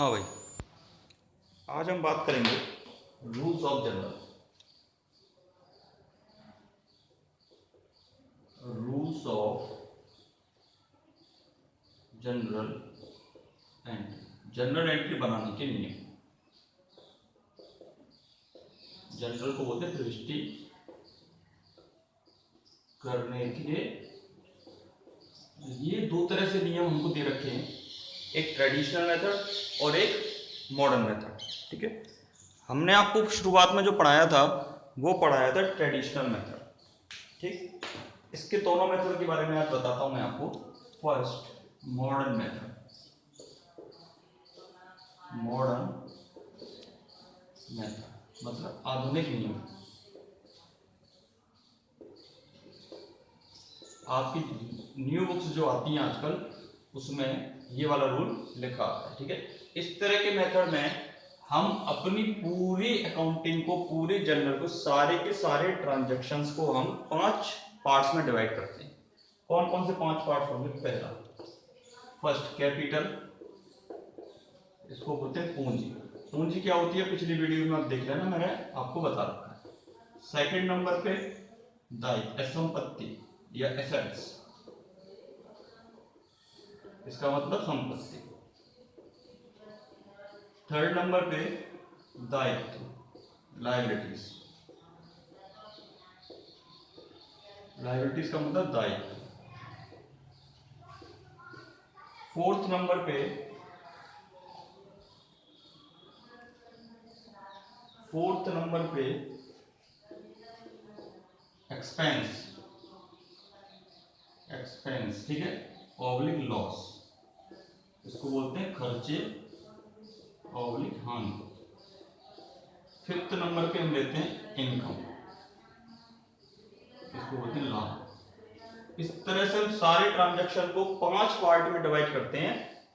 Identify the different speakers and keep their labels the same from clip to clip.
Speaker 1: हाँ भाई, आज हम बात करेंगे rules of general. Rules of general entry, general entry बनाने के नियम। जनरल को बोलते हैं प्रविष्टि करने के। ये दो तरह से नियम हमको दे रखे हैं, एक ट्रेडिशनल मेथड और एक मॉडर्न मेथड। ठीक है, हमने आपको शुरुआत में जो पढ़ाया था वो पढ़ाया था ट्रेडिशनल मेथड। ठीक, इसके दोनों मेथड के बारे में आज बताता हूं मैं आपको। First modern method. Modern method मतलब आधुनिक नियम। आपकी न्यू बुक्स जो आती हैं आजकल उसमें ये वाला रूल लिखा आता है। ठीक है, इस तरह के मेथड में हम अपनी पूरी अकाउंटिंग को, पूरे जर्नल को, सारे के सारे ट्रांजैक्शंस को हम 5 पार्ट्स में डिवाइड करते हैं। कौन कौन से 5 पार्ट्स होंगे? पहला फर्स्ट कैपिटल, इसको बोलते हैं पूंजी। पूंजी क्या होती है पिछली वीडियो में आप देख लेना, मैंने आपको बता रखा है। सेकंड नंबर पे दायित्व, संपत्ति या एसेट्स, इसका मतलब संपत्ति। थर्ड नंबर पे दायित्व, लायबिलिटीज। लायबिलिटीज का मतलब दायित्व। फोर्थ नंबर पे एक्सपेंस। एक्सपेंस, ठीक है, ऑब्लिक लॉस, इसको बोलते हैं खर्चे ऑब्लिक हानि। फिफ्थ नंबर पे हम लेते हैं इनकम, इसको बोलते हैं लाभ। इस तरह से हम सारे ट्रांजैक्शन को 5 पार्ट में डिवाइड करते हैं।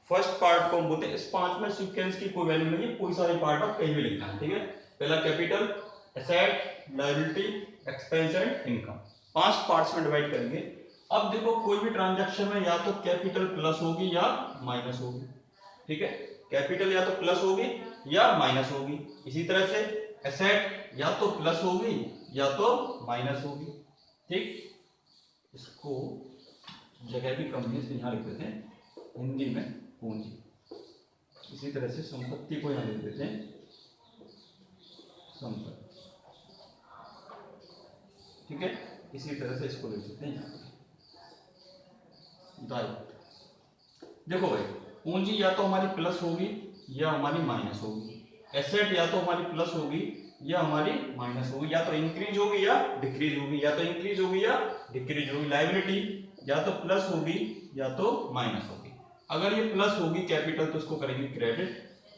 Speaker 1: फर्स्ट पार्ट को हम बोलते हैं, इस 5 में सीक्वेंस की कोई वैल्यू नहीं है, कोई सारे पार्ट आप कहीं भी लिखना है। ठीक है, पहला capital, asset, liability, expense and income, 5 parts में डिवाइड करेंगे। अब देखो, कोई भी ट्रांजैक्शन में या तो कैपिटल प्लस होगी या माइनस होगी। ठीक है, कैपिटल या तो प्लस होगी या माइनस होगी। इसी तरह से एसेट या तो प्लस होगी या तो माइनस होगी। ठीक, इसको जगह भी कम है इसलिए यहां लिख देते हैं हिंदी में पूंजी। इसी तरह से संपत्ति को यहां लिख देते हैं संपत्ति। ठीक है, इसी तरह से इसको लिख देते हैं दायित्व। देखो भाई, पूंजी या तो हमारी प्लस होगी या हमारी माइनस होगी। एसेट या तो हमारी प्लस होगी या हमारी माइनस होगी, या तो इंक्रीज होगी या डिक्रीज होगी, या तो इंक्रीज होगी या डिक्रीज होगी। लायबिलिटी या तो प्लस होगी या तो माइनस होगी। अगर ये प्लस होगी कैपिटल तो इसको करेंगे क्रेडिट,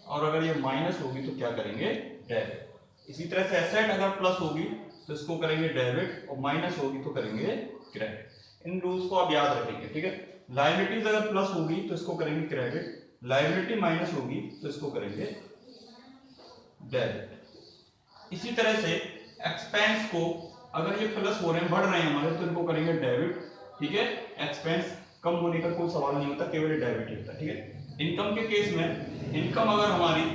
Speaker 1: और अगर ये माइनस होगी तो क्या करेंगे? डेबिट। इसी तरह से एसेट अगर प्लस होगी तो इसको करेंगे डेबिट, और माइनस होगी तो करेंगे क्रेडिट। इन रूल्स को आप याद रखेंगे। ठीक है, लायबिलिटीज अगर प्लस होगी तो इसको करेंगे क्रेडिट, लायबिलिटी माइनस होगी तो इसको करेंगे डेबिट। इसी तरह से एक्सपेंस को, अगर ये प्लस हो रहे हैं, बढ़ रहे हैं हमारे, तो इनको करेंगे डेबिट। ठीक है, एक्सपेंस कम होने का कोई सवाल नहीं होता, केवल डेबिट ही होता है। ठीक है, इनकम के केस में इनकम अगर हमारी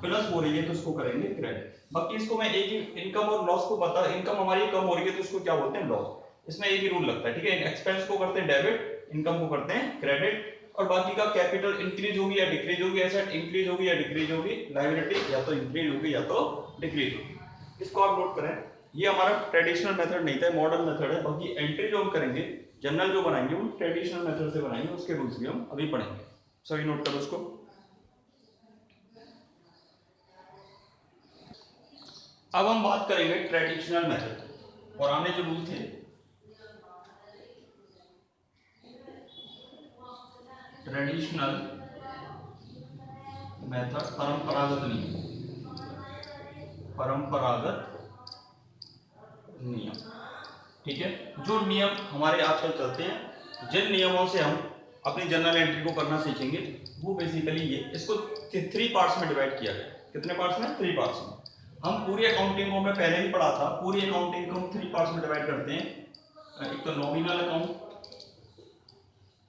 Speaker 1: प्लस हो रही है तो इसको करेंगे क्रेडिट। बाकी इसको मैं एक ही, इनकम और लॉस को बता, इनकम हमारी कम हो रही है तो इसको क्या बोलते हैं? लॉस। इसमें एक ही रूल लगता है। ठीक है, एक्सपेंस को करते हैं डेबिट, इनकम को करते हैं क्रेडिट, और बाकी का कैपिटल इंक्रीज होगी या डिक्रीज होगी, एसेट इंक्रीज होगी या डिक्रीज होगी, लायबिलिटी या तो इंक्रीज होगी या तो डिक्रीज होगी। इसको आप नोट करें। ये हमारा ट्रेडिशनल मेथड नहीं था, मॉडर्न मेथड है। बाकी एंट्री जो हम करेंगे, जनरल जो बनाएंगे, वो ट्रेडिशनल मेथड से बनाएंगे, उसके रूल्स भी हम अभी पढ़ेंगे। सभी नोट करो उसको। अब हम बात करेंगे ट्रेडिशनल मेथड। पुराने जो रूल थे, ट्रेडिशनल मेथड, परंपरागत नियम, परंपरागत नियम। ठीक है, जो नियम हमारे आजकल चलते हैं, जिन नियमों से हम अपनी जर्नल एंट्री को करना सीखेंगे, वो बेसिकली ये, इसको 3 पार्ट्स में डिवाइड किया गया। कितने पार्ट्स में? 3 पार्ट्स में। हम पूरी अकाउंटिंग को, मैं पहले ही पढ़ा था, पूरी अकाउंटिंग को हम 3 पार्ट्स में डिवाइड करते हैं। एक तो नॉमिनल अकाउंट,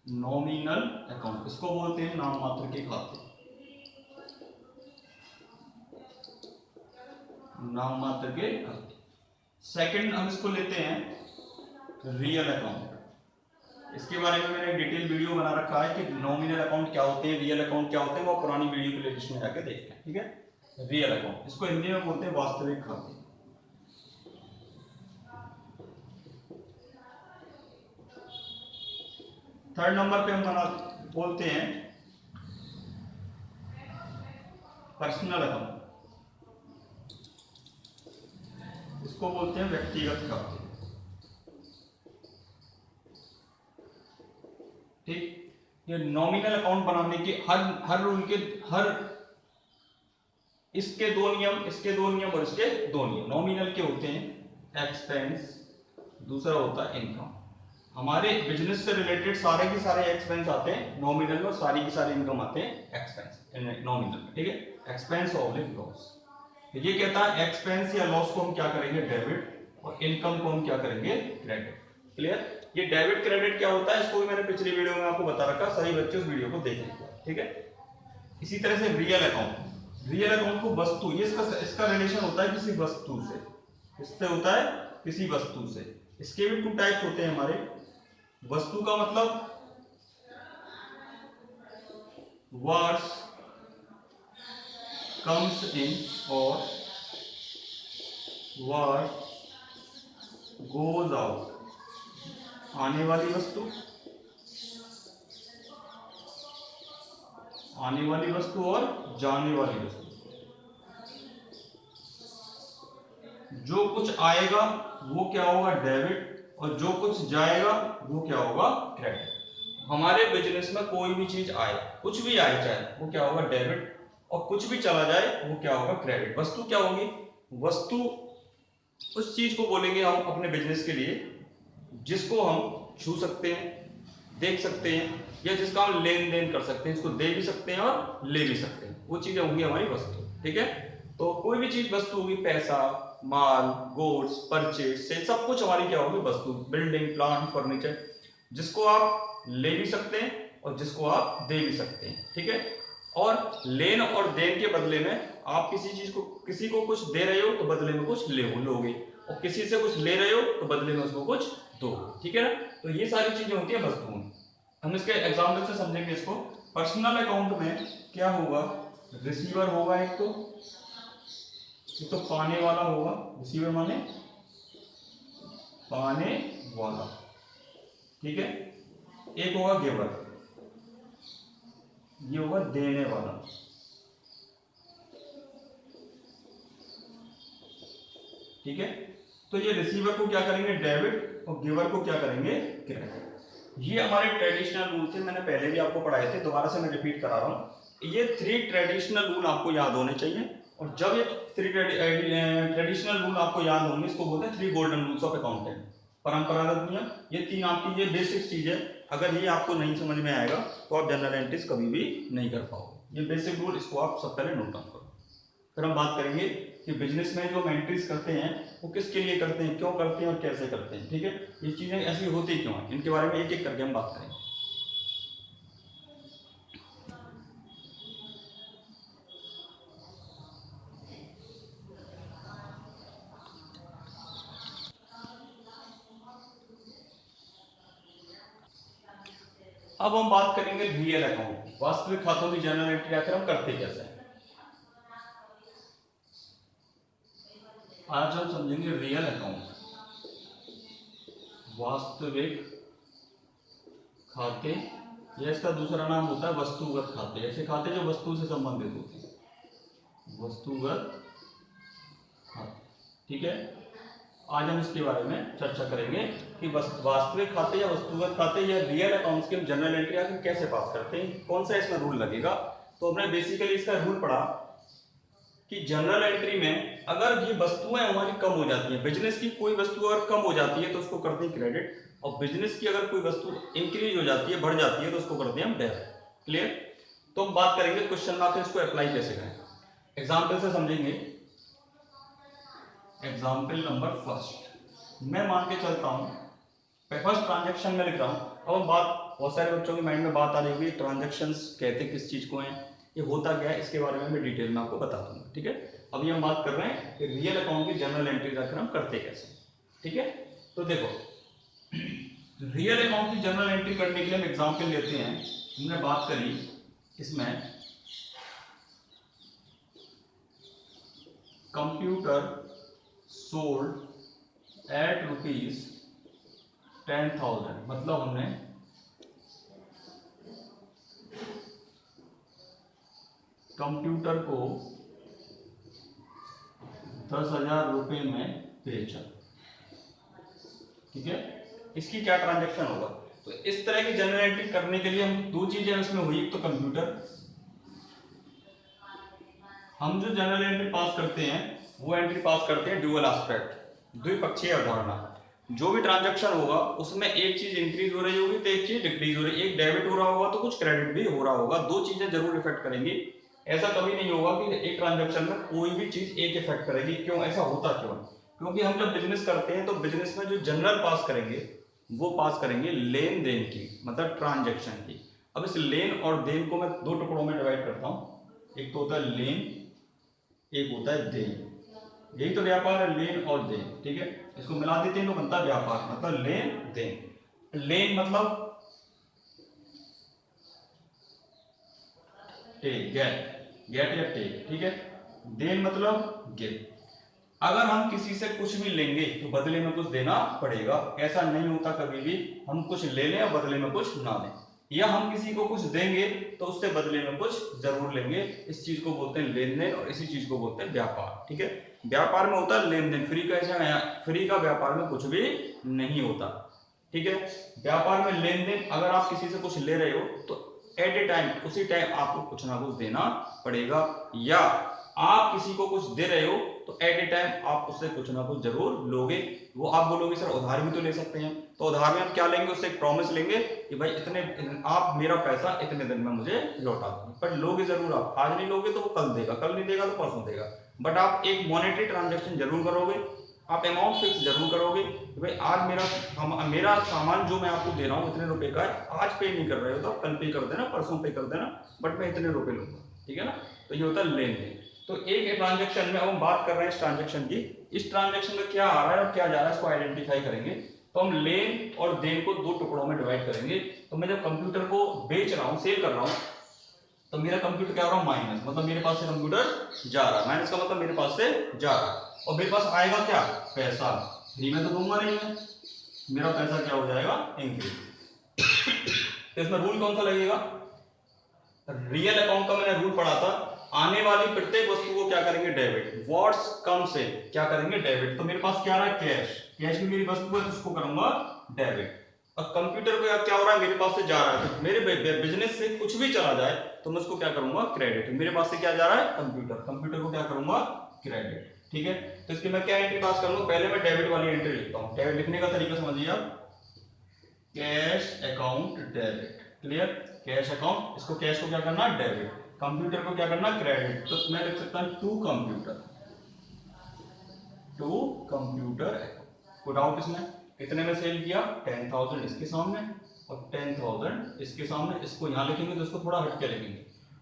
Speaker 1: नॉमिनल अकाउंट इसको बोलते हैं नाम मात्र के खाते। नाम मात्र के खाते। सेकंड हम इसको लेते हैं रियल अकाउंट। इसके बारे में मैंने डिटेल वीडियो बना रखा है कि नॉमिनल अकाउंट क्या होते हैं, रियल अकाउंट क्या होते हैं, वो पुरानी वीडियो प्लेलिस्ट में जाकर देखते हैं। ठीक है, रियल अकाउंट, इसको हिंदी में बोलते हैं वास्तविक खाते। थर्ड नंबर पे हम बोलते हैं पर्सनल अकाउंट, इसको बोलते हैं व्यक्तिगत खाते। ठीक, ये नॉमिनल अकाउंट बनाने के हर रूल के इसके दो नियम, इसके दो नियम और इसके दो नियम। नॉमिनल के होते हैं एक्सपेंस, दूसरा होता है इनकम। हमारे बिजनेस से रिलेटेड सारे के सारे एक्सपेंस आते हैं नॉमिनल में और सारी की सारी इनकम आते हैं एक्सपेंस नॉमिनल में। ठीक है, एक्सपेंस और लॉस। ये कहता है एक्सपेंस या लॉस को हम क्या करेंगे डेबिट, और इनकम को हम क्या करेंगे क्रेडिट। क्लियर? ये डेबिट क्रेडिट क्या होता है इसको भी मैंने पिछली वीडियो में आपको बता रखा, सभी बच्चे उस वीडियो को देख लीजिए। ठीक है, इसी तरह से रियल अकाउंट, रियल अकाउंट को वस्तु, ये इसका रिलेशन होता है किसी वस्तु से, किससे होता है, किसी वस्तु से। इसके भी 2 टाइप्स होते हैं हमारे। वस्तु का मतलब वर्ड्स comes in और what goes out, आने वाली वस्तु, आने वाली वस्तु और जाने वाली वस्तु। जो कुछ आएगा वो क्या होगा डेबिट, और जो कुछ जाएगा वो क्या होगा क्रेडिट। हमारे बिजनेस में कोई भी चीज आए, कुछ भी आए चाहे, वो क्या होगा डेबिट, और कुछ भी चला जाए वो क्या होगा क्रेडिट। वस्तु क्या होगी, वस्तु उस चीज को बोलेंगे हम अपने बिजनेस के लिए जिसको हम छू सकते हैं, देख सकते हैं, या जिसका हम लेन देन कर सकते हैं, इसको दे भी सकते हैं और ले भी सकते हैं, वो चीजें होंगी हमारी वस्तु। ठीक है, तो कोई भी चीज वस्तु होगी, पैसा, माल, गुड्स, परचेज, सेल, सब कुछ हमारी क्या होगी वस्तु। बिल्डिंग, प्लांट, फर्नीचर, जिसको आप ले भी सकते हैं और जिसको आप दे भी सकते हैं। ठीक है, और लेन और देन के बदले में आप किसी को कुछ दे रहे हो तो बदले में कुछ लोगे, और किसी से कुछ ले रहे हो तो बदले में उसको कुछ दो। ठीक है ना, तो ये सारी चीजें होती है वस्तुओं। हम इसके एग्जाम्पल से समझेंगे इसको। पर्सनल अकाउंट में क्या होगा, रिसीवर होगा एक तो पाने वाला होगा, रिसीवर माने पाने वाला। ठीक है, एक होगा गिवर, ये होगा देने वाला। ठीक है, तो ये रिसीवर को क्या करेंगे डेबिट, और गिवर को क्या करेंगे क्रेडिट। ये हमारे ट्रेडिशनल रूल थे, मैंने पहले भी आपको पढ़ाए थे, दोबारा से मैं रिपीट करा रहा हूं। ये 3 ट्रेडिशनल रूल आपको याद होने चाहिए, और जब ये 3 ट्रेडिशनल रूल आपको याद होंगे, इसको बोलते हैं 3 गोल्डन रूल्स ऑफ अकाउंटिंग, परंपरागत नियम। ये 3 आपकी ये बेसिक चीज है, अगर ये आपको नहीं समझ में आएगा तो आप जनरल एंट्रीज कभी भी नहीं कर पाओगे। ये बेसिक रूल, इसको आप सब पहले नोट डाउन करो। फिर हम बात करेंगे कि बिजनेस में जो हम एंट्रीज करते हैं वो किसके लिए करते हैं, क्यों करते हैं और कैसे करते हैं। ठीक है, ये चीजें ऐसी होती क्यों हैं, इनके बारे में एक एक करके हम बात करेंगे। अब हम बात करेंगे रियल अकाउंट, वास्तविक खातों की जर्नल एंट्री आखिर हम करते कैसे हैं। आज हम समझेंगे रियल अकाउंट, वास्तविक खाते, या इसका दूसरा नाम होता है वस्तुगत खाते। ऐसे खाते जो वस्तु से संबंधित होते हैं, वस्तुगत खाते। ठीक है, आज हम इसके बारे में चर्चा करेंगे कि वास्तविक खाते या वस्तुगत खाते या रियल अकाउंट्स के जर्नल एंट्री आखिर कैसे पास करते हैं, कौन सा इसमें रूल लगेगा। तो हमने बेसिकली इसका रूल पढ़ा कि जर्नल एंट्री में अगर ये वस्तुएं हमारी कम हो जाती हैं, बिजनेस की कोई वस्तु अगर कम हो जाती है तो उसको करते हैं क्रेडिट, और बिजनेस की अगर कोई वस्तु इंक्रीज हो जाती है, बढ़ जाती है, तो उसको करते हैं हम डेबिट। क्लियर? तो हम बात करेंगे क्वेश्चन में इसको अप्लाई कैसे करें, एग्जाम्पल से समझेंगे। एग्जाम्पल नंबर फर्स्ट, मैं मान के चलता हूं फर्स्ट ट्रांजैक्शन में लिख रहा हूं। अब हम बात, बहुत सारे बच्चों के माइंड में बात आ रही होगी ट्रांजैक्शंस कहते किस चीज को हैं, ये होता क्या है, इसके बारे में मैं डिटेल में आपको बता दूंगा। ठीक है, अभी हम बात कर रहे हैं कि रियल अकाउंट की जनरल एंट्रीज आखिर हम करते कैसे, ठीक है। तो देखो रियल अकाउंट की जनरल एंट्री करने के लिए हम एग्जांपल लेते हैं। हमने बात करी इसमें कंप्यूटर सोल्ड एट ₹10,000, मतलब हमने कंप्यूटर को 10,000 रुपए में बेचा, ठीक है। इसकी क्या ट्रांजैक्शन होगा? तो इस तरह की जनरल एंट्री करने के लिए हम दो चीजें इसमें हुई, एक तो कंप्यूटर, हम जो जनरल एंट्री पास करते हैं वो एंट्री पास करते हैं ड्यूअल एस्पेक्ट, द्विपक्षीय अवधारणा। जो भी ट्रांजैक्शन होगा उसमें एक चीज इंक्रीज हो रही होगी तो एक चीज डिक्रीज हो रही है, एक डेबिट हो रहा होगा तो कुछ क्रेडिट भी हो रहा होगा, दो चीजें जरूर इफेक्ट करेंगी। ऐसा कभी नहीं होगा कि एक ट्रांजैक्शन में कोई भी चीज एक इफेक्ट करेगी। क्यों ऐसा होता क्यों? क्योंकि हम जब बिजनेस करते हैं तो बिजनेस में जो जनरल पास करेंगे वो पास करेंगे लेन देन की, मतलब ट्रांजैक्शन की। अब इस लेन और देन को मैं दो टुकड़ों में डिवाइड करता हूं, एक तो होता है लेन, एक होता है देन। यही तो व्यापार है, लेन और देन, ठीक है। इसको मिला देते हैं तो बनता है व्यापार, मतलब लेन देन। लेन मतलब टेक, गेट या टेक, ठीक है। देन मतलब गिव। अगर हम किसी से कुछ भी लेंगे तो बदले में कुछ देना पड़ेगा। ऐसा नहीं होता कभी भी हम कुछ ले लें और बदले में कुछ ना लें, या हम किसी को कुछ देंगे तो उससे बदले में कुछ जरूर लेंगे। इस चीज को बोलते हैं लेन देन और इसी चीज को बोलते हैं व्यापार, ठीक है। व्यापार में होता है लेन देन, फ्री का ऐसा, फ्री का व्यापार में कुछ भी नहीं होता, ठीक है। व्यापार में लेन देन, अगर आप किसी से कुछ ले रहे हो तो एट ए टाइम, उसी टाइम आपको कुछ ना कुछ देना पड़ेगा, या आप किसी को कुछ दे रहे हो तो एट ए टाइम आप उससे कुछ ना कुछ जरूर लोगे। वो आप बोलोगे सर उधार भी तो ले सकते हैं, तो उधार में हम क्या लेंगे? उससे एक प्रॉमिस लेंगे कि भाई इतने आप मेरा पैसा इतने दिन में मुझे लौटा दो। पर लोगे जरूर, आप आज नहीं लोगे तो वो कल देगा, कल नहीं देगा तो परसों देगा, बट आप एक मॉनेटरी ट्रांजेक्शन जरूर करोगे, आप अमाउंट फिक्स जरूर करोगे कि भाई आज मेरा सामान जो मैं आपको दे रहा हूँ इतने रुपए का है, आज पे नहीं कर रहे हो तो आप कल पे कर देना, परसों पे कर देना, बट मैं इतने रुपए लूंगा, ठीक है ना। तो ये होता है लेन देन। तो एक ट्रांजेक्शन में, अब हम बात कर रहे हैं इस ट्रांजेक्शन की, इस ट्रांजेक्शन में क्या आ रहा है और क्या जा रहा है इसको आइडेंटिफाई करेंगे। तो हम लेन और देन को दो टुकड़ों में डिवाइड करेंगे। तो मैं जब कंप्यूटर को बेच रहा हूँ, सेल कर रहा हूँ, तो मेरा कंप्यूटर क्या हो रहा है? माइनस, मतलब मेरे पास से कंप्यूटर जा रहा है। माइनस का मतलब मेरे पास से जा रहा है, और मेरे पास आएगा क्या? पैसा। फ्री में तो दूंगा नहीं मैं, मेरा पैसा क्या हो जाएगा? इंक्रीज। तो इसमें रूल कौन सा लगेगा? रियल अकाउंट का मैंने रूल पढ़ा था, आने वाली प्रत्येक वस्तु को क्या करेंगे? डेबिट। व्हाट्स कम से क्या करेंगे? डेबिट। तो मेरे पास क्या रहा है? कैश। कैश भी मेरी वस्तु है तो उसको करूंगा डेबिट। और कंप्यूटर को क्या हो रहा है? मेरे पास से जा रहा है, तो मेरे बिजनेस से कुछ भी चला जाए तो मैं उसको क्या करूंगा? क्रेडिट। मेरे पास से क्या जा रहा है? कंप्यूटर। कंप्यूटर को क्या करूंगा? क्रेडिट, ठीक है। तो इसकी मैं क्या एंट्री पास करूंगा? पहले मैं डेबिट वाली एंट्री लिखता हूं। डेबिट लिखने का तरीका समझिए आप, cash account debit. Clear? Cash account, इसको कैश को क्या करना? डेबिट। कंप्यूटर को क्या करना? क्रेडिट। तो मैं लिख सकता हूं टू कंप्यूटर, टू कंप्यूटर। कोई डाउट इसमें? कितने में सेल किया? 10,000 इसके सामने और 10,000 इसके सामने। इसको यहां लिखेंगे तो इसको थोड़ा हट के लिखेंगे,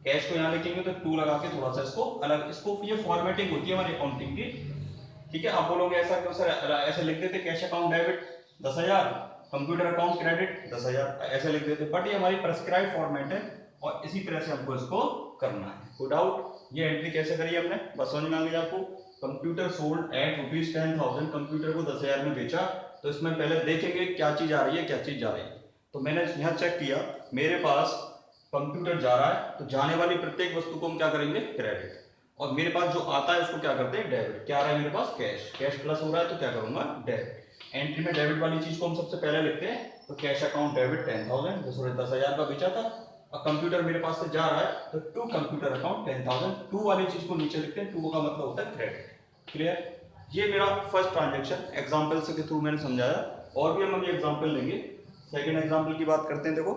Speaker 1: कैश को यहां लिखेंगे तो टू लगा के थोड़ा सा इसको अलग। इसको ये फॉर्मेटिंग होती है हमारी अकाउंटिंग की, ठीक है। आप बोलोगे ऐसा क्यों सर? ऐसे लिख देते cash account debit 10,000, computer account credit 10,000, ऐसे लिख देते, बट ये हमारी प्रेस्क्राइब फॉर्मेट है और इसी तरह से हमको इसको करना है। कोई डाउट? ये एंट्री कैसे करी हमने, बस समझ में आ गई आपको। कंप्यूटर सोल्ड एट ₹10,000, कंप्यूटर को 10,000 में बेचा। तो इसमें पहले देखेंगे क्या चीज आ रही है, क्या चीज जा रही है। तो मैंने यहाँ चेक किया, मेरे पास कंप्यूटर जा रहा है तो जाने वाली प्रत्येक वस्तु को हम क्या करेंगे? क्रेडिट। और मेरे पास जो आता है उसको क्या करते हैं? डेबिट। क्या आ रहा है मेरे पास? कैश। कैश प्लस हो रहा है तो क्या करूंगा? डेबिट। एंट्री में डेबिट वाली चीज को हम सबसे पहले लिखते हैं, तो कैश अकाउंट डेबिट 10,000, जो 10,000 का बेचा था, और कंप्यूटर मेरे पास से जा रहा है तो टू कंप्यूटर अकाउंट 10,000। टू वाली चीज को नीचे लिखते हैं, टू का मतलब होता है क्रेडिट। क्लियर? ये मेरा फर्स्ट ट्रांजेक्शन एग्जांपल से के थ्रू मैंने समझाया, और भी हम अभी एग्जांपल लेंगे। सेकंड एग्जांपल की बात करते हैं। देखो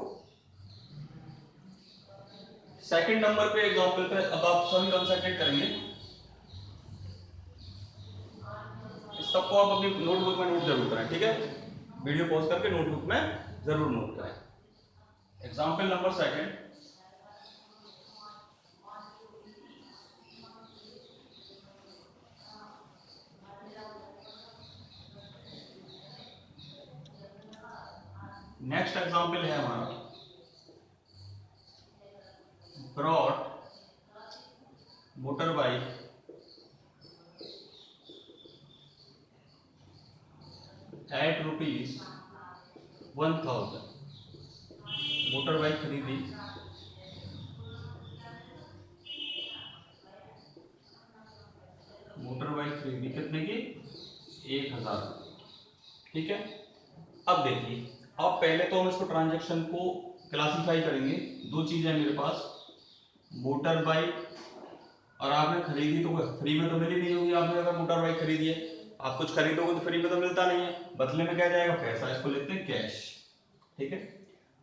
Speaker 1: सेकंड नंबर पे एग्जांपल पे अब आप सभी कंसंट्रेट करेंगे, इस सबको आप अपनी नोटबुक में नोट जरूर करें, ठीक है। वीडियो पॉज करके नोटबुक में जरूर नोट करें। Example number second, next example है हमारा brought motor bike at ₹1000। Motor bike खरीदी कितने की? 1000। ठीक है। अब देखिए, अब पहले तो हम इसको ट्रांजैक्शन को क्लासिफाई करेंगे। दो चीजें मेरे पास, मोटर बाइक, और आपने खरीदी तो फ्री में तो मिली नहीं होगी। आपने अगर मोटर बाइक खरीदी है, आप कुछ खरीदोगे तो फ्री में तो मिलता नहीं है, बदले में क्या जाएगा? पैसा। इसको लेते हैं कैश। ठीक है।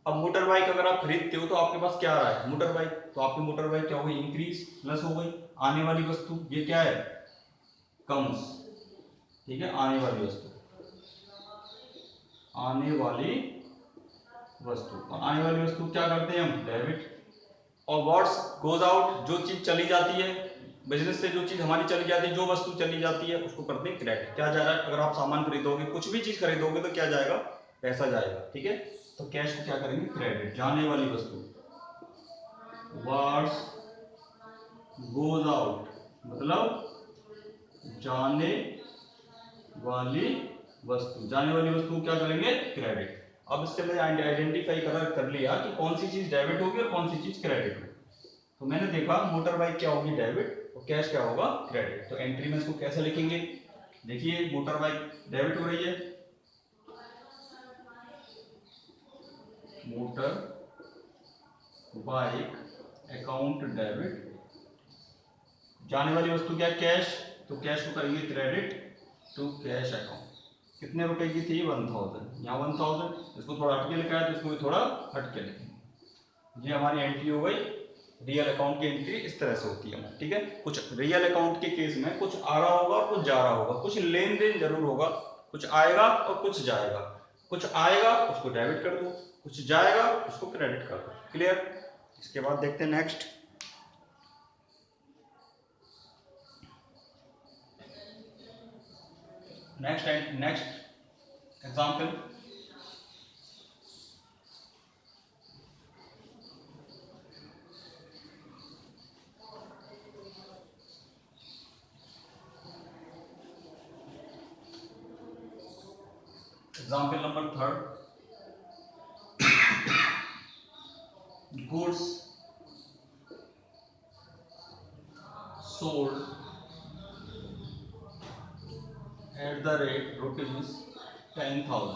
Speaker 1: अब मोटर बाइक अगर आप खरीदते हो तो आपके पास क्या आ रहा है? Motor bike. तो आपकी मोटर बाइक क्या हो गई? इंक्रीज, प्लस हो गई। आने वाली वस्तु ये क्या है? कम्स। ठीक है, आने वाली वस्तु, आने वाली वस्तु। और आने वाली वस्तु क्या करते हैं हम? डेबिट। और व्हाट्स गोज आउट, जो चीज चली जाती है बिजनेस से, जो चीज हमारी चली जाती है, जो वस्तु चली जाती है, उसको करते हैं क्रेडिट। क्या जा रहा है? अगर आप सामान खरीदोगे, कुछ भी चीज खरीदोगे तो क्या जाएगा? पैसा जाएगा। ठीक है। तो कैश को क्या करेंगे? क्रेडिट। जाने वाली वस्तु, व्हाट्स गोज आउट, मतलब जाने वाली वस्तु। जाने वाली वस्तु क्या करेंगे? क्रेडिट। अब इससे मैंने आइडेंटिफाई कर लिया कि कौन सी चीज डेबिट होगी और कौन सी चीज क्रेडिट होगी। तो मैंने देखा मोटर बाइक क्या होगी? डेबिट, और कैश क्या होगा? क्रेडिट। तो एंट्री में इसको कैसे लिखेंगे? देखिए, मोटर बाइक डेबिट हो रही है, मोटर बाइक अकाउंट डेबिट। जाने वाली वस्तु क्या? कैश। तो कैश को करेंगे क्रेडिट टू कैश अकाउंट। कितने रुपए की थी? 1000। यहाँ 1000, इसको थोड़ा हटके लिखा है तो इसको भी थोड़ा हटके लिखेंगे। ये हमारी एंट्री हो गई। रियल अकाउंट की एंट्री इस तरह से होती है। ठीक है। कुछ रियल अकाउंट के केस में कुछ आ रहा होगा और कुछ जा रहा होगा, कुछ लेन देन जरूर होगा, कुछ आएगा और कुछ जाएगा। कुछ आएगा उसको डेबिट कर दो, कुछ जाएगा उसको क्रेडिट कर दो। क्लियर? इसके बाद देखते हैं next. Next example, example number 3, goods sold at the rate ₹10,000।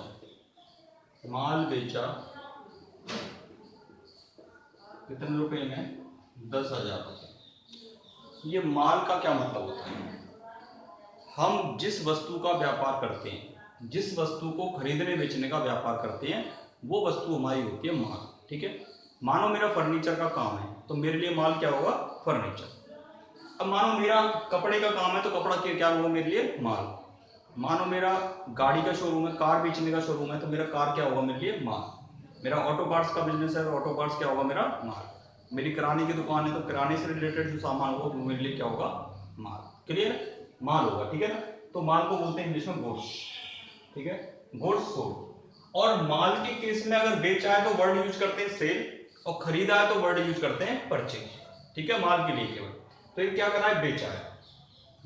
Speaker 1: माल बेचा कितने रुपए में? 10,000 रुपये। ये माल का क्या मतलब होता है? हम जिस वस्तु का व्यापार करते हैं, जिस वस्तु को खरीदने बेचने का व्यापार करते हैं, वो वस्तु हमारी होती है माल। ठीक है। मानो मेरा फर्नीचर का काम है तो मेरे लिए माल क्या होगा? फर्नीचर। अब मानो मेरा कपड़े का काम है तो कपड़ा क्या होगा मेरे लिए? माल। मानो मेरा गाड़ी का शोरूम है, कार बेचने का शोरूम है तो मेरा कार क्या होगा मेरे लिए? माल। मेरा ऑटो पार्ट्स का बिजनेस है तो ऑटो पार्ट्स क्या होगा? मेरा माल। मेरी किराने की दुकान है तो किराने से रिलेटेड जो सामान होगा वो मेरे लिए क्या होगा? माल। क्लियर? माल होगा। ठीक है ना। तो माल को बोलते हैं इंग्लिश में गुड्स। ठीक है। Goods sold. और माल के केस में अगर बेचा है तो वर्ड यूज करते हैं सेल, और खरीदा है तो वर्ड यूज करते हैं परचेज। ठीक है। माल के लिए केवल। तो ये क्या कर रहा है? बेचा है।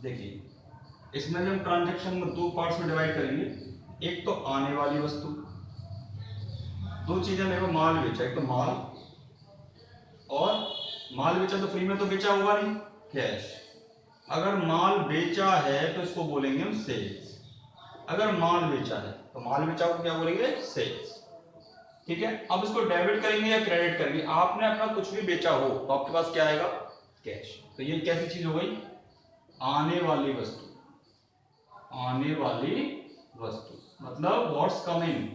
Speaker 1: देखिए, इसमें हम ट्रांजैक्शन में दो पार्ट्स में डिवाइड करेंगे। एक तो आने वाली वस्तु, दो चीजें मेरे को माल बेचा, एक तो माल, और माल बेचा तो फ्री में तो बेचा होगा नहीं, कैश। अगर माल बेचा है तो इसको बोलेंगे हम सेल्स। अगर माल बेचा है तो माल बेचा को क्या बोलेंगे? सेल्स। ठीक है। अब इसको डेबिट करेंगे या क्रेडिट करेंगे? आपने अपना कुछ भी बेचा हो तो आपके पास क्या आएगा? कैश। तो ये कैसी चीज हो गई? आने वाली वस्तु। आने वाली वस्तु मतलब व्हाट्स कमिंग,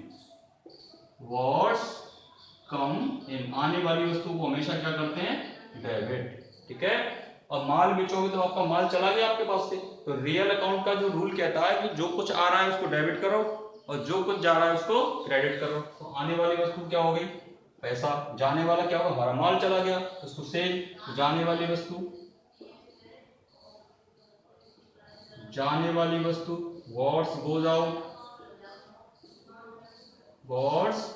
Speaker 1: व्हाट्स कम इन। आने वाली वस्तु को हमेशा क्या करते हैं? डेबिट। ठीक है। और माल बेचोगे तो आपका माल चला गया आपके पास से। तो रियल अकाउंट का जो रूल कहता है कि जो कुछ आ रहा है उसको डेबिट करो और जो कुछ जा रहा है उसको क्रेडिट करो। तो आने वाली वस्तु क्या हो गई? पैसा। जाने वाला क्या होगा? हमारा माल चला गया, उसको सेल। जाने वाली वस्तु, जाने वाली वस्तु what's goes out, what's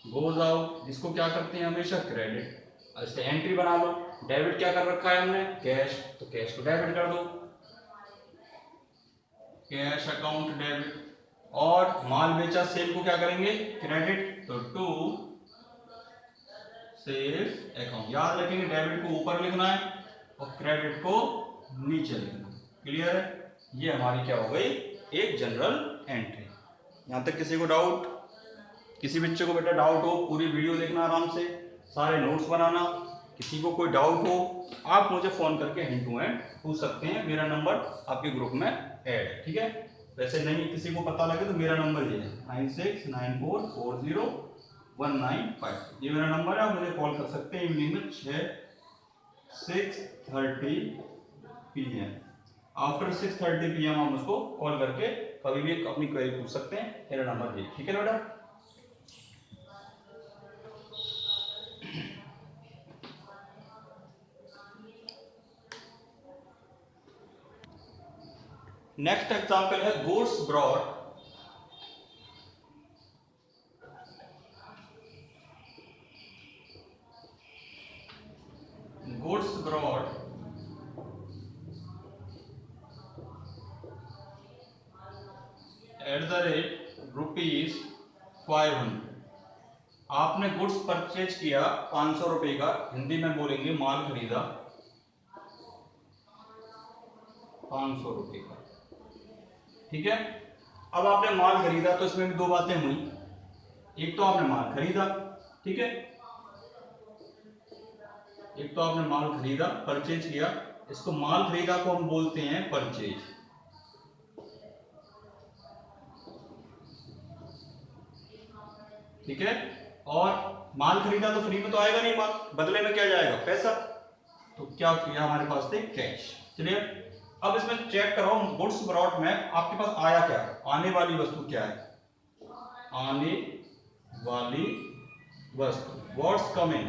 Speaker 1: goes out, जिसको क्या करते हैं हमेशा क्रेडिट। ऐसे एंट्री बना लो, डेबिट क्या कर रखा है हमने, कैश, तो कैश को डेबिट कर दो, कैश अकाउंट डेबिट। और माल बेचा सेल को क्या करेंगे, क्रेडिट, तो टू सेल्स अकाउंट। याद रखेंगे डेबिट को ऊपर लिखना है और क्रेडिट को नीचे लिखना है। क्लियर है, ये हमारी क्या हो गई, एक जनरल एंट्री। यहां तक किसी को डाउट, किसी बच्चे को बेटा डाउट हो पूरी वीडियो देखना आराम से, सारे नोट्स बनाना। किसी को कोई डाउट हो आप मुझे फोन करके हैंड टू हैंड पूछ सकते हैं, मेरा नंबर आपके ग्रुप में ऐड है, ठीक है। वैसे नहीं किसी को पता लगे तो मेरा नंबर ये है 9694401952, ये मेरा नंबर है, आप मुझे कॉल कर सकते हैं इवनिंग में 6:30 PM। आफ्टर 6:30 PM आप उसको कॉल करके कभी भी अपनी क्वेरी पूछ सकते हैं, मेरा नंबर ये, ठीक है बेटा। नेक्स्ट एग्जांपल है goods brought at the rate ₹500। आपने गुड्स परचेज किया 500 रुपए का, हिंदी में बोलेंगे माल खरीदा 500 रुपए का, ठीक है। अब आपने माल खरीदा तो इसमें भी दो बातें हुई, एक तो आपने माल खरीदा, ठीक है, एक तो आपने माल खरीदा परचेज किया, इसको माल खरीदा को हम बोलते हैं परचेज, ठीक है। और माल खरीदा तो फ्री में तो आएगा नहीं माल, बदले में क्या जाएगा, पैसा, तो क्या किया हमारे पास थे, कैश। चलिए अब इसमें चेक करो गुड्स ब्रॉट में आपके पास आया क्या, आने वाली वस्तु क्या है, आने वाली वस्तु, व्हाट्स कमिंग,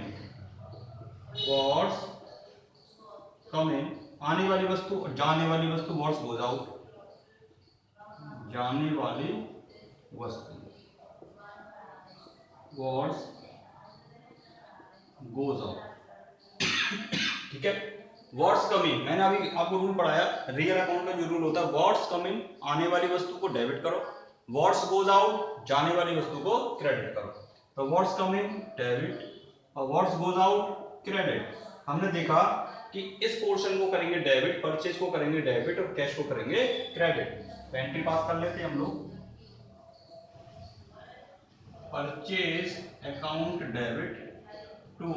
Speaker 1: व्हाट्स कमिंग, आने वाली वस्तु, और जाने वाली वस्तु व्हाट्स गोज आउट, जाने वाली वस्तु व्हाट्स गोज आउट, ठीक है। व्हाट्स कमिंग, मैंने अभी आपको रूल पढ़ाया, रियल अकाउंट में जो रूल होता है, व्हाट्स कमिंग आने वाली वस्तु को डेबिट करो, व्हाट्स गोज आउट जाने वाली वस्तु को क्रेडिट करो। तो व्हाट्स कमिंग डेबिट और व्हाट्स गोज आउट क्रेडिट। हमने देखा कि इस पोर्शन को करेंगे डेबिट, परचेज को करेंगे डेबिट और कैश को करेंगे क्रेडिट। एंट्री पास कर लेते हैं हम लोग, परचेज अकाउंट डेबिट टू,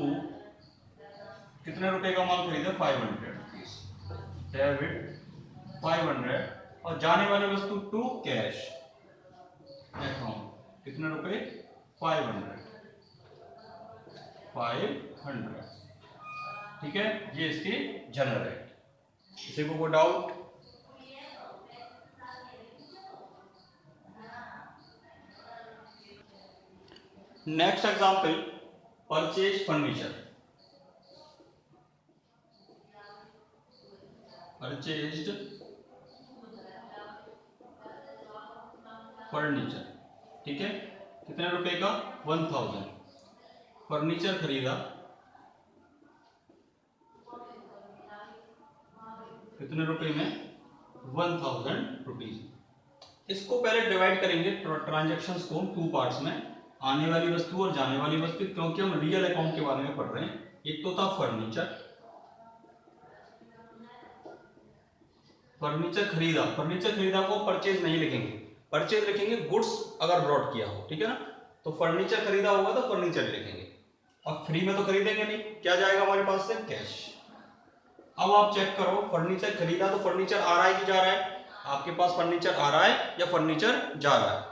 Speaker 1: कितने रुपए का माल खरीदा, 500 रुपीज, डेबिट 500, और जाने वाली वस्तु टू कैश अकाउंट, कितने रुपए, 500, ठीक है। ये इसकी जनरल है, किसी को कोई doubt, next example purchase furniture, purchased furniture, ठीक है, कितने रुपए का, 1000, फर्नीचर खरीदा कितने रुपए में, 1000 रुपीज। इसको पहले डिवाइड करेंगे ट्रांजैक्शंस को टू पार्ट्स में, आने वाली वस्तु और जाने वाली वस्तु, क्योंकि हम रियल अकाउंट के बारे में पढ़ रहे हैं। एक तो था फर्नीचर, फर्नीचर खरीदा को परचेज नहीं लिखेंगे, परचेज लिखेंगे गुड्स अगर ब्रॉट किया हो, ठीक है ना। तो फर्नीचर खरीदा होगा तो फर्नीचर लिखेंगे, और फ्री में तो खरीदेंगे नहीं, क्या जाएगा हमारे पास से, कैश। अब आप चेक करो फर्नीचर खरीदा तो फर्नीचर आ रहा है कि जा रहा है, आपके पास फर्नीचर आ रहा है या फर्नीचर जा रहा है।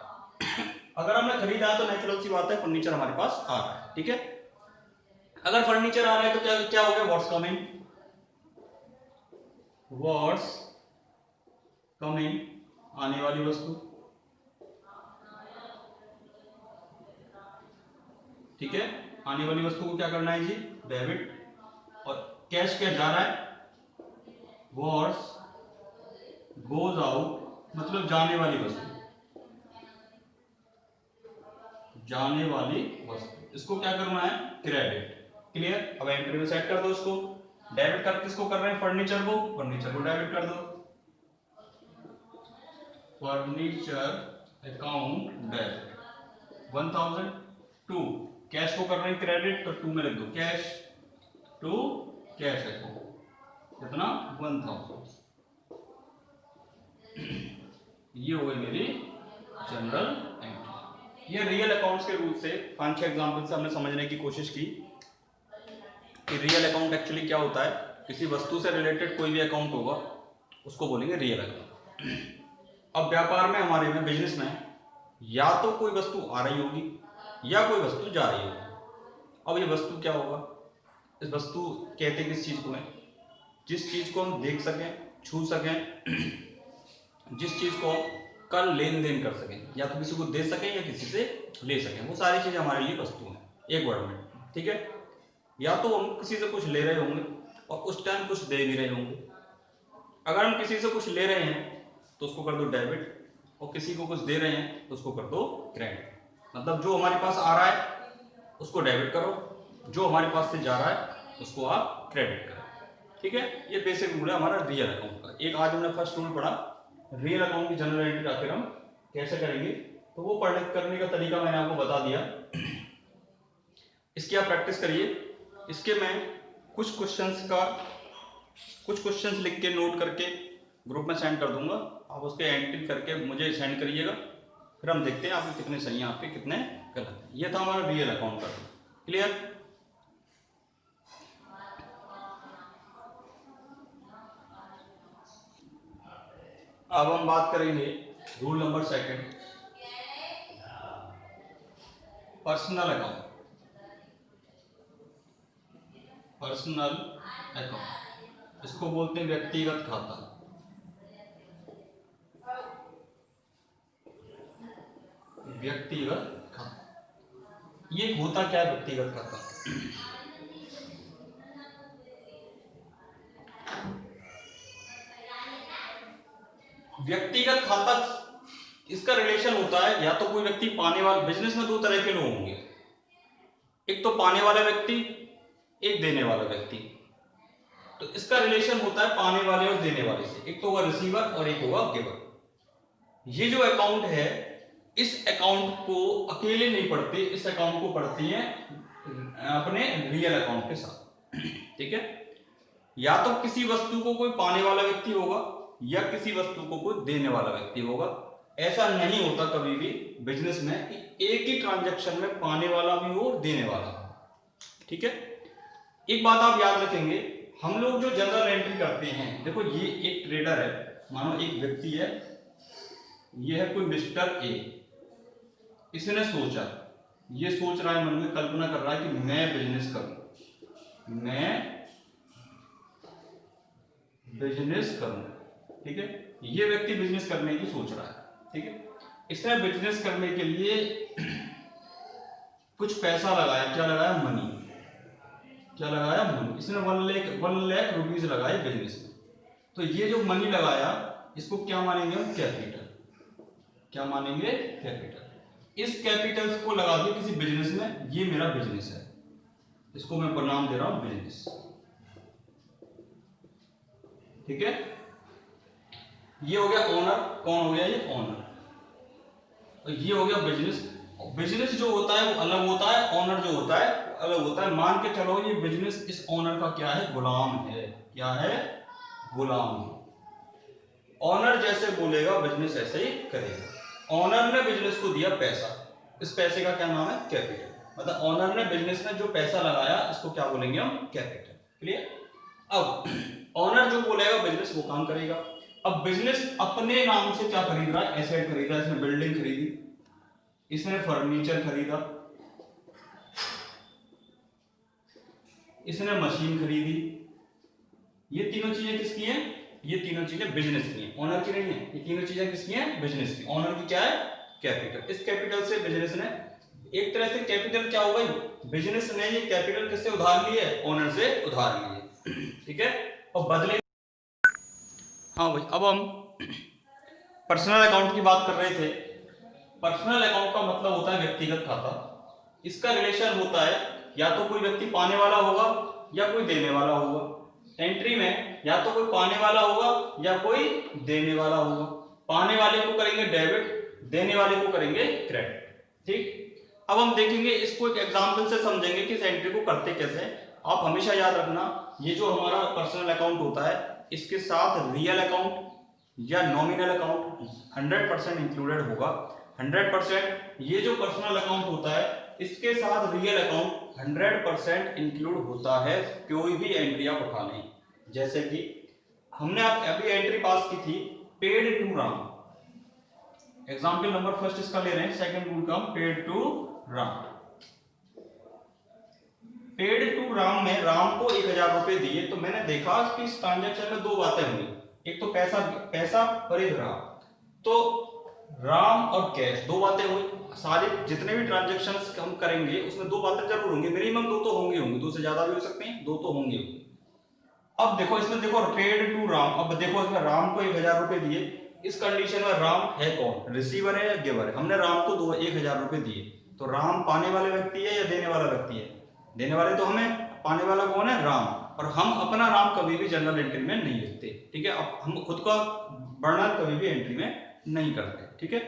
Speaker 1: अगर हमने खरीदा है तो नेचुरल सी बात है फर्नीचर हमारे पास आ रहा है, ठीक है। अगर फर्नीचर आ रहा है तो क्या क्या हो गया, व्हाट्स कमिंग, व्हाट्स कमिंग आने वाली वस्तु, ठीक है। आने वाली वस्तु को क्या करना है जी, डेबिट, और कैश क्या जा रहा है, व्हाट्स गोज आउट, मतलब जाने वाली वस्तु, जाने वाली वस्तु, इसको क्या करना है, क्रेडिट। क्लियर। अब एंट्री में सेट कर दो इसको। डेबिट कर किसको कर रहे हैं, फर्नीचर को, फर्नीचर को डेबिट कर दो, फर्नीचर अकाउंट डेबिट 1000। 2 कैश को कर रहे हैं क्रेडिट, तो 2 में लिख दो कैश, टू कैश अकाउंट कितना 1000। ये हो गई मेरी जनरल एंट्री। ये रियल अकाउंट्स के रूल से 5-6 एग्जांपल से हमने समझने की कोशिश की कि रियल अकाउंट एक्चुअली क्या होता है। किसी वस्तु से रिलेटेड कोई भी अकाउंट होगा उसको बोलेंगे रियल अकाउंट। अब व्यापार में, हमारे में, बिजनेस में, या तो कोई वस्तु आ रही होगी या कोई वस्तु जा रही होगी। अब ये वस्तु क्या होगा, इस वस्तु कहते किस चीज को है, जिस चीज को हम देख सकें, छू सकें, जिस चीज को कल लेन देन कर सकें, या तो किसी को दे सकें या किसी से ले सकें, वो सारी चीजें हमारे लिए वस्तु हैं, एक वर्ड में। ठीक है। या तो हम किसी से कुछ ले रहे होंगे और उस टाइम कुछ दे भी रहे होंगे। अगर हम किसी से कुछ ले रहे हैं तो उसको कर दो डेबिट, और किसी को कुछ दे रहे हैं तो उसको कर दो क्रेडिट। मतलब जो हमारे पास आ रहा है उसको डेबिट करो, जो हमारे पास से जा रहा है उसको आप क्रेडिट करो। ठीक है। ये बेसिक रूल है हमारा रियल अकाउंट का। एक आज हमने फर्स्ट रूल पढ़ा, रियल अकाउंट की जनरल एंट्री आखिर हम कैसे करेंगे, तो वो करने का तरीका मैंने आपको बता दिया। इसकी आप प्रैक्टिस करिए। इसके मैं कुछ क्वेश्चंस लिख के नोट करके ग्रुप में सेंड कर दूंगा, आप उसके एंट्री करके मुझे सेंड करिएगा, फिर हम देखते हैं आपके कितने सही हैं, आपके कितने गलत हैं। ये था हमारा रियल अकाउंट का। क्लियर। अब हम बात करेंगे rule number 2, personal account. Personal account, इसको बोलते हैं व्यक्तिगत खाता। व्यक्तिगत खाता, ये होता क्या है व्यक्तिगत खाता? व्यक्तिगत खाता, इसका रिलेशन होता है, या तो कोई व्यक्ति पाने वाला, बिजनेस में 2 तरह के लोग होंगे, एक तो पाने वाला व्यक्ति, एक देने वाला व्यक्ति। तो इसका रिलेशन होता है पाने वाले और देने वाले से, एक तो होगा रिसीवर और एक होगा गिवर। ये जो अकाउंट है, इस अकाउंट को अकेले नहीं पढ़ते, इस अकाउंट को पढ़ती हैं अपने रियल अकाउंट के साथ। ठीक है। या तो किसी वस्तु को कोई पाने वाला व्यक्ति होगा या किसी वस्तु को कोई देने वाला व्यक्ति होगा। ऐसा नहीं होता कभी भी बिजनेस में कि एक ही ट्रांजैक्शन में पाने वाला भी हो और देने वाला हो। ठीक है। एक बात आप याद रखेंगे, हम लोग जो जनरल एंट्री करते हैं, देखो ये एक ट्रेडर है, मानो एक व्यक्ति है, ये है कोई मिस्टर ए, इसने सोचा, ये सोच रहा है, मन में कल्पना कर रहा है कि मैं बिजनेस करूं, मैं बिजनेस करूं। ठीक है। ये व्यक्ति बिजनेस करने की सोच रहा है। ठीक है। इसने बिजनेस करने के लिए कुछ पैसा लगाया, क्या लगाया, मनी। क्या लगाया, मनी। इसने 1 लाख रुपीज लगाए बिजनेस में। तो ये जो मनी लगाया, इसको क्या मानेंगे हम, कैपिटल। क्या मानेंगे, कैपिटल। इस कैपिटल को लगा दिया किसी बिजनेस में, ये मेरा बिजनेस है, इसको मैं नाम दे रहा हूं बिजनेस। ठीक है। ये हो गया ओनर, कौन हो गया, ये ओनर। और ये हो गया बिजनेस। बिजनेस जो होता है वो अलग होता है, ओनर जो होता है वो अलग होता है। मान के चलो ये बिजनेस इस ओनर का क्या है, गुलाम है। क्या है, गुलाम है। ओनर जैसे बोलेगा बिजनेस ऐसे ही करेगा। ओनर ने बिजनेस को दिया पैसा, इस पैसे का क्या नाम है, कैपिटल। मतलब ओनर ने बिजनेस में जो पैसा लगाया, इसको क्या बोलेंगे हम, कैपिटल। क्लियर। अब ओनर जो बोलेगा बिजनेस वो काम करेगा। अब बिजनेस अपने नाम से क्या खरीद रहा है, एसेट खरीद रहा है। इसने बिल्डिंग खरीदी, इसने फर्नीचर खरीदा, इसने मशीन खरीदी। ये तीनों चीजें किसकी हैं, ये तीनों चीजें बिजनेस की हैं, ओनर की नहीं है। ये तीनों चीजें किसकी हैं, बिजनेस की। ओनर की क्या है, कैपिटल। इस कैपिटल से बिजनेस ने, एक तरह से कैपिटल क्या हो गई, बिजनेस ने ये कैपिटल किससे उधार लिए, ओनर से उधार लिए। ठीक है। और बदले, हाँ भाई, अब हम पर्सनल अकाउंट की बात कर रहे थे। पर्सनल अकाउंट का मतलब होता है व्यक्तिगत खाता। इसका रिलेशन होता है या तो कोई व्यक्ति पाने वाला होगा या कोई देने वाला होगा। एंट्री में या तो कोई पाने वाला होगा या कोई देने वाला होगा। पाने वाले को करेंगे डेबिट, देने वाले को करेंगे क्रेडिट। ठीक, अब हम देखेंगे इसको एक एग्जांपल से समझेंगे कि इस एंट्री को करते कैसे हैं। आप हमेशा याद रखना, ये जो हमारा पर्सनल अकाउंट होता है इसके साथ रियल अकाउंट या नॉमिनल अकाउंट 100% इंक्लूडेड होगा। 100% ये जो पर्सनल अकाउंट होता है इसके साथ रियल अकाउंट 100% इंक्लूड होता है। कोई भी एंट्री आप उठा लें, जैसे कि हमने आप अभी एंट्री पास की थी paid to Ram. Example number first इसका ले रहे हैं, सेकंड रूल का, paid to Ram. Paid to Ram में राम को 1000 रुपए दिए, तो मैंने देखा कि इस ट्रांजेक्शन में दो बातें हुई। एक तो पैसा खरीद रहा, तो राम और कैश, दो बातें हुई। सारे जितने भी ट्रांजेक्शंस हम करेंगे उसमें दो बातें जरूर होंगी, मिनिमम दो तो होंगे, दो से ज्यादा भी हो सकते हैं, दो तो होंगे। अब देखो इसमें, देखो पेड टू राम, अब देखो इसमें राम को 1000 रुपए दिए। इस कंडीशन में राम है कौन, रिसीवर है या गिवर है? हमने राम को 1000 रुपए दिए, तो राम पाने वाले व्यक्ति है या देने वाला व्यक्ति है? देने वाले तो हमें, पाने वाला कौन है? राम। और हम अपना राम कभी भी जनरल एंट्री में नहीं लिखते, ठीक है? अब हम खुद का वर्णन कभी भी एंट्री में नहीं करते, ठीक है?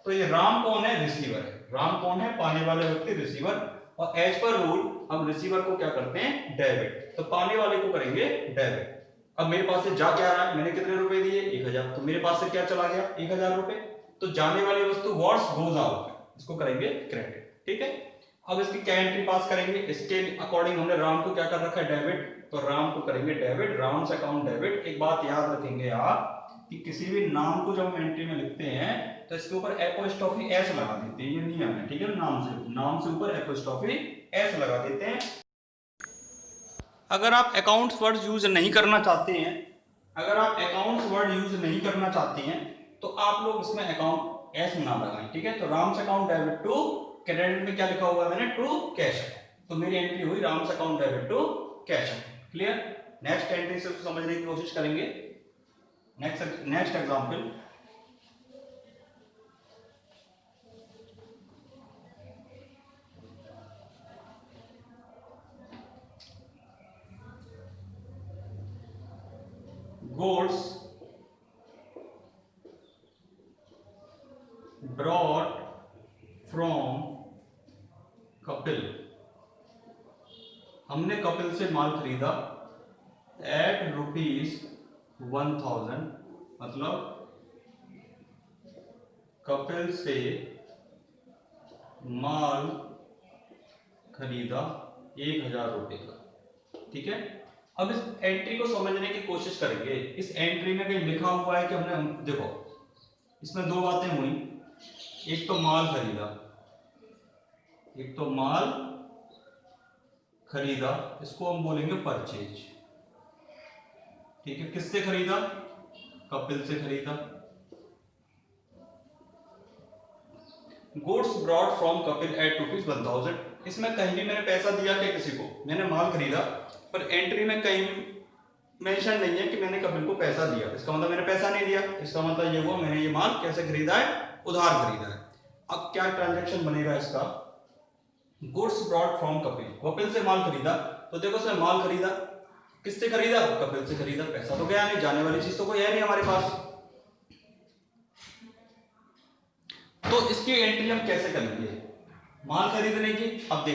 Speaker 1: तो ये राम कौन है? रिसीवर है। राम कौन है? पाने वाले व्यक्ति, रिसीवर। और एज पर रूल हम रिसीवर को क्या करते हैं? डेबिट। तो पाने वाले को करेंगे डेबिट। अब मेरे पास से जा क्या रहा है? मैंने कितने रुपए दिए? 1000। तो मेरे पास से क्या चला गया? 1000 रुपए। तो जाने वाली वस्तु व्हाट्स गोज आउट, इसको करेंगे क्रेडिट, ठीक है? अब इसकी क्या एंट्री पास करेंगे? इसके अकॉर्डिंग हमने राम को क्या कर रखा है? डेबिट। तो राम को करेंगे डेबिट, राम्स अकाउंट डेबिट। एक बात याद रखेंगे आप कि किसी भी नाम को जब हम एंट्री में लिखते हैं तो इसके ऊपर एपोस्ट्रोफी एस लगा देते हैं, ये नियम है, ठीक है? नाम से ऊपर एपोस्ट्रोफी एस लगा देते हैं। अगर आप अकाउंट्स वर्ड यूज नहीं करना चाहते हैं, तो आप लोग इसमें अकाउंट एस ना लगाएं, ठीक है? तो Ram's account debit to credit में क्या लिखा हुआ है मैंने? To cash. तो मेरी एंट्री हुई Ram's account debit to cash. Clear? Next entry से समझने की कोशिश करेंगे। Next example, goods brought from Kapil. हमने कपिल से माल खरीदा at ₹1000, मतलब कपिल से माल खरीदा 1000 रुपए का, ठीक है? अब इस एंट्री को समझने की कोशिश करेंगे। इस एंट्री में कहीं लिखा हुआ है कि देखो इसमें दो बातें हुई, एक तो माल खरीदा, इसको हम बोलेंगे परचेज, ठीक है? किससे खरीदा? कपिल से खरीदा। Goods brought from Kapil at ₹1000। इसमें कहीं भी मैंने पैसा दिया क्या किसी को? मैंने माल खरीदा, पर एंट्री में कहीं मेंशन नहीं है कि मैंने कपिल को पैसा दिया। इसका मतलब मैंने पैसा नहीं दिया, इसका मतलब ये हुआ मैंने ये माल कैसे खरीदा है? उधार खरीदा है। अब क्या ट्रांजैक्शन बनेगा इसका? गुड्स ब्रॉट फ्रॉम कपिल से माल खरीदा, तो देखो इसमें माल खरीदा, किससे खरीदा? कपिल से खरीदा। पैसा तो गया नहीं, जाने वाली चीज तो कोई है नहीं हमारे पास। तो इसकी एंट्री हम कैसे करेंगे माल खरीदने की? अब